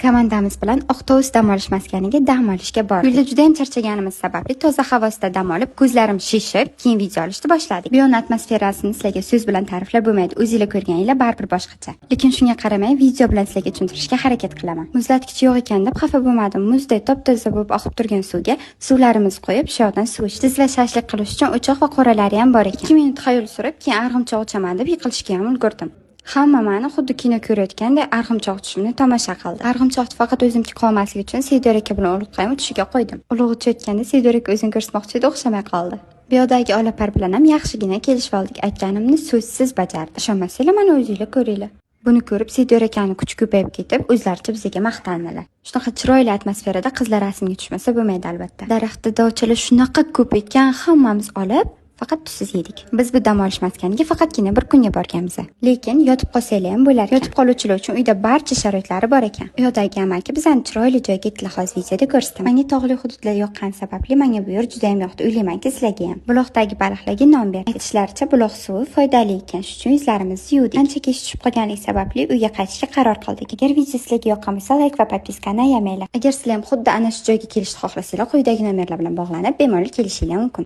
Komandamiz bilan Oqtovuz dam olish maskaniga dam olishga bordik. Yo'lda juda ham charchaganimiz sababli toza havosida dam olib, ko'zlarim shishib, keyin video olishni boshladik. Bu yon atmosferasini sizlarga so'z bilan ta'riflab bo'lmaydi. O'zingizlar ko'rganinglar baribir boshqacha. Lekin shunga qaramay, video bilan sizlarga tushuntirishga harakat qilaman. Muzlatgich yo'q ekan deb xafa bo'lmadim. Muzdek top-toza bo'lib oqib turgan suvga suvlarimizni qo'yib, shu yoqdan suv ichdik. Tezla shashlik qilish uchun o'choq va qo'ralari ham bor ekan. 2 minut xayol surib, keyin arg'imchoq uchaman deb yiqilishga ham ulgurdim. Hamma meni xuddi kino ko'rayotgandek arg'imchoq tushimni tomosha qildi. Arg'imchoqni faqat o'zimga qolmasligi uchun Seydor aka bilan ulug'qayim tushiga qo'ydim. Ulug' uchayotganda Seydor aka o'zini ko'rsatmoqchi edi, o'xshamay qoldi. Bu yoqdagi olapar bilan ham yaxshigina kelishib oldik. Aytganimni so'zsiz bajardi. Ishonmasanglar, mana o'zingizlar ko'ringlar. Buni ko'rib Seydor akani kuchi ko'payib ketib, o'zlaricha bizga maqtandilar. Shunaqa chiroyli atmosferada qizlar rasmga tushmasa bo'lmaydi albatta. Daraxtda dovchalar shunaqa ko'p ekan, hammamiz olib faqat tuzsiz yedik. Biz bu dam olish maskaniga faqatgina bir kunga borganmiz. Lekin yotib qolsanglar ham bo'lar. Yotib qoluvchilar uchun uyda barcha sharoitlari bor ekan. U yoqdagi amaki bizani chiroyli joyga itlaxoz videoda ko'rsatdi. Menga tog'li hududlar yoqqani sababli menga bu yer juda ham yoqdi. O'ylaymanki, sizlarga ham. Buloqdagi baliqlarga non berdi. Aytishlaricha, buloq suvi foydali ekan. Shuning uchun yuzlarimizni yuvdik. Ancha kech tushib qolganlik sababli uyga qaytishga qaror qildik. Agar video sizlarga yoqqan bo'lsa, like va podpiskani ayamanglar. Agar sizlar ham xuddi ana shu joyga kelishni xohlasanglar, quyidagi nomerlar bilan bog'lanib, bemalol kelishinglar mumkin.